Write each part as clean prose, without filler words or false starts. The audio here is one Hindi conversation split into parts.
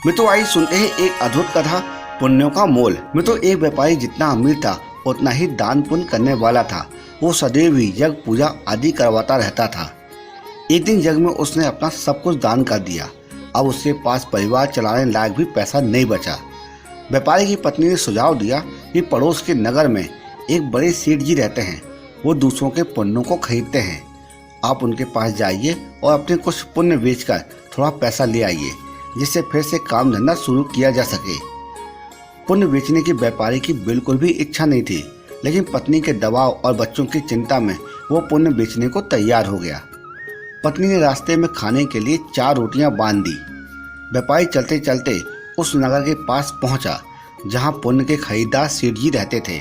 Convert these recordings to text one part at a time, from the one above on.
मित्रों आई सुनते हैं एक अद्भुत कथा, पुण्यों का मोल। मित्रों एक व्यापारी जितना अमीर था उतना ही दान पुण्य करने वाला था। वो सदैव ही यज्ञ पूजा आदि करवाता रहता था। एक दिन यज्ञ में उसने अपना सब कुछ दान कर दिया। अब उसके पास परिवार चलाने लायक भी पैसा नहीं बचा। व्यापारी की पत्नी ने सुझाव दिया कि पड़ोस के नगर में एक बड़े सेठ जी रहते हैं। वो दूसरों के पुण्यों को खरीदते हैं। आप उनके पास जाइए और अपने कुछ पुण्य बेचकर थोड़ा पैसा ले आइए, जिससे फिर से काम धंधा शुरू किया जा सके। पुण्य बेचने की व्यापारी की बिल्कुल भी इच्छा नहीं थी, लेकिन पत्नी के दबाव और बच्चों की चिंता में वो पुण्य बेचने को तैयार हो गया। पत्नी ने रास्ते में खाने के लिए 4 रोटियां बांध दी। व्यापारी चलते चलते उस नगर के पास पहुंचा जहां पुण्य के खरीदार सेठ जी रहते थे।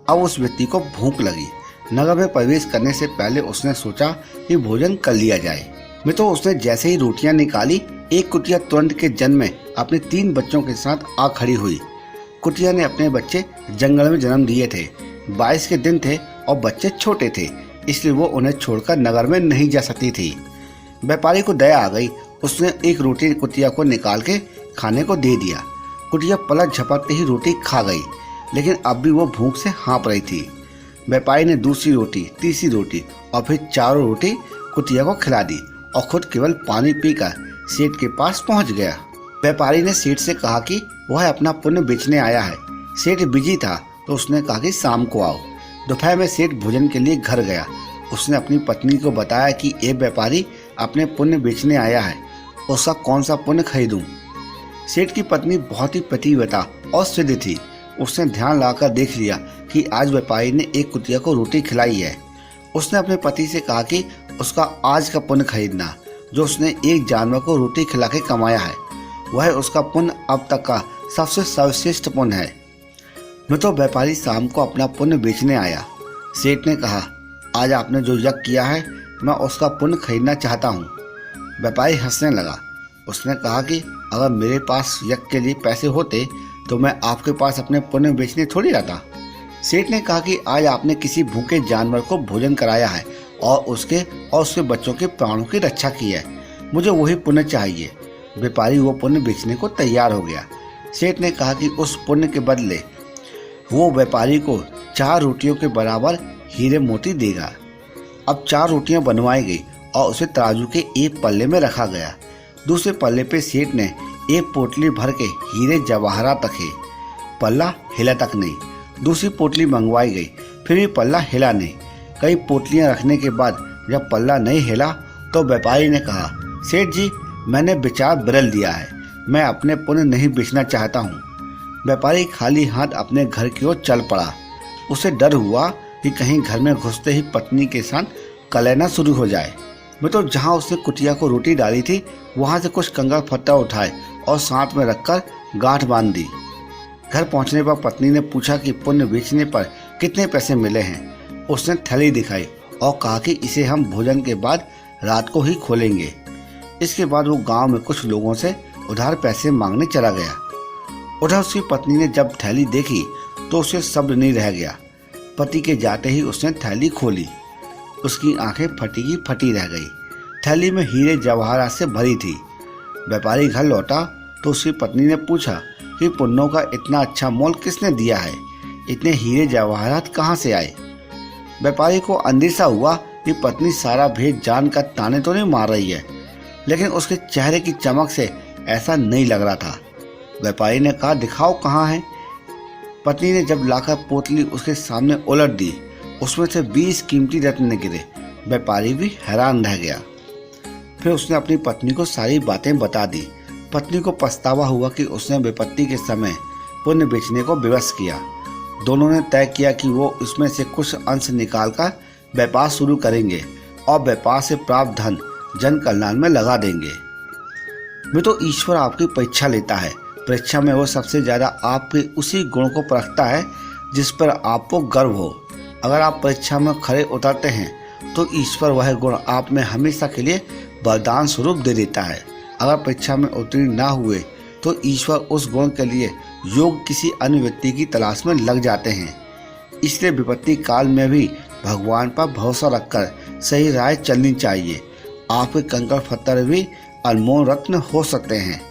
अब उस व्यक्ति को भूख लगी। नगर में प्रवेश करने से पहले उसने सोचा कि भोजन कर लिया जाए। मित्रों उसने जैसे ही रोटियां निकाली, एक कुटिया तुरंत के जन्म में अपने 3 बच्चों के साथ आ खड़ी हुई। कुटिया ने अपने बच्चे जंगल में जन्म दिए थे। 22 के दिन थे और बच्चे छोटे थे, इसलिए वो उन्हें छोड़कर नगर में नहीं जा सकती थी। व्यापारी को दया आ गई। उसने एक रोटी कुटिया को निकाल के खाने को दे दिया। कुटिया पलक झपकते ही रोटी खा गई, लेकिन अब भी वो भूख से हाँफ रही थी। व्यापारी ने दूसरी रोटी, तीसरी रोटी और फिर 4 रोटी कुटिया को खिला दी और खुद केवल पानी पीकर सेठ के पास पहुंच गया। व्यापारी ने सेठ से कहा कि वह अपना पुण्य बेचने आया है। सेठ बिजी था तो उसने कहा कि शाम को आओ। दोपहर में सेठ भोजन के लिए घर गया। उसने अपनी पत्नी को बताया कि ये व्यापारी अपने पुण्य बेचने आया है, उसका कौन सा पुण्य खरीदूं। सेठ की पत्नी बहुत ही पतिव्रता और सिद्ध थी। उसने ध्यान लगाकर देख लिया कि आज व्यापारी ने एक कुतिया को रोटी खिलाई है। उसने अपने पति से कहा कि उसका आज का पुण्य खरीदना, जो उसने एक जानवर को रोटी खिला के कमाया है, वह उसका पुण्य अब तक का सबसे सर्वश्रेष्ठ पुण्य है। मित्रों व्यापारी शाम को अपना पुण्य बेचने आया। सेठ ने कहा, आज आपने जो यज्ञ किया है मैं उसका पुण्य खरीदना चाहता हूँ। व्यापारी हंसने लगा। उसने कहा कि अगर मेरे पास यज्ञ के लिए पैसे होते तो मैं आपके पास अपने पुण्य बेचने थोड़ी आता। सेठ ने कहा कि आज आपने किसी भूखे जानवर को भोजन कराया है और उसके बच्चों के प्राणों की रक्षा की है, मुझे वही पुण्य चाहिए। व्यापारी वो पुण्य बेचने को तैयार हो गया। सेठ ने कहा कि उस पुण्य के बदले वो व्यापारी को 4 रोटियों के बराबर हीरे मोती देगा। अब 4 रोटियां बनवाई गई और उसे तराजू के एक पल्ले में रखा गया। दूसरे पल्ले पे सेठ ने एक पोटली भर के हीरे जवाहरात रखे। पल्ला हिला तक नहीं। दूसरी पोटली मंगवाई गई, फिर भी पल्ला हिला नहीं। कई पोटलियां रखने के बाद जब पल्ला नहीं हिला तो व्यापारी ने कहा, सेठ जी मैंने विचार बदल दिया है, मैं अपने पुण्य नहीं बेचना चाहता हूँ। व्यापारी खाली हाथ अपने घर की ओर चल पड़ा। उसे डर हुआ कि कहीं घर में घुसते ही पत्नी के साथ कलह शुरू हो जाए। मित्रों जहाँ उसने कुटिया को रोटी डाली थी वहाँ से कुछ कंकड़ पत्थर उठाए और साथ में रखकर गांठ बांध दी। घर पहुँचने पर पत्नी ने पूछा कि पुण्य बेचने पर कितने पैसे मिले हैं। उसने थैली दिखाई और कहा कि इसे हम भोजन के बाद रात को ही खोलेंगे। इसके बाद वो गांव में कुछ लोगों से उधार पैसे मांगने चला गया। उधर उसकी पत्नी ने जब थैली देखी तो उसे सब्र नहीं रह गया। पति के जाते ही उसने थैली खोली। उसकी आंखें फटी की फटी रह गई। थैली में हीरे जवाहरात से भरी थी। व्यापारी घर लौटा तो उसकी पत्नी ने पूछा कि पुण्यों का इतना अच्छा मोल किसने दिया है, इतने हीरे जवाहरात कहाँ से आए। व्यापारी को अंदेशा हुआ कि पत्नी सारा भेद जानकर ताने तो नहीं मार रही है, लेकिन उसके चेहरे की चमक से ऐसा नहीं लग रहा था। व्यापारी ने कहा, दिखाओ कहाँ है। पत्नी ने जब लाकर पोतली उसके सामने उलट दी, उसमें से 20 कीमती रत्न गिरे। व्यापारी भी हैरान रह गया। फिर उसने अपनी पत्नी को सारी बातें बता दी। पत्नी को पछतावा हुआ कि उसने विपत्ति के समय पुण्य बेचने को विवश किया। दोनों ने तय किया कि वो इसमें से कुछ अंश निकालकर व्यापार शुरू करेंगे और व्यापार से प्राप्त धन जन कल्याण में लगा देंगे। मित्रों ईश्वर आपकी परीक्षा लेता है। परीक्षा में वो सबसे ज़्यादा आपके उसी गुण को परखता है जिस पर आपको गर्व हो। अगर आप परीक्षा में खरे उतरते हैं तो ईश्वर वह गुण आप में हमेशा के लिए वरदान स्वरूप दे देता है। अगर परीक्षा में उत्तीर्ण ना हुए तो ईश्वर उस गुण के लिए योग्य किसी अन्य व्यक्ति की तलाश में लग जाते हैं। इसलिए विपत्ति काल में भी भगवान पर भरोसा रखकर सही राह चलनी चाहिए। आपके कंकड़ पत्थर भी अनमोल रत्न हो सकते हैं।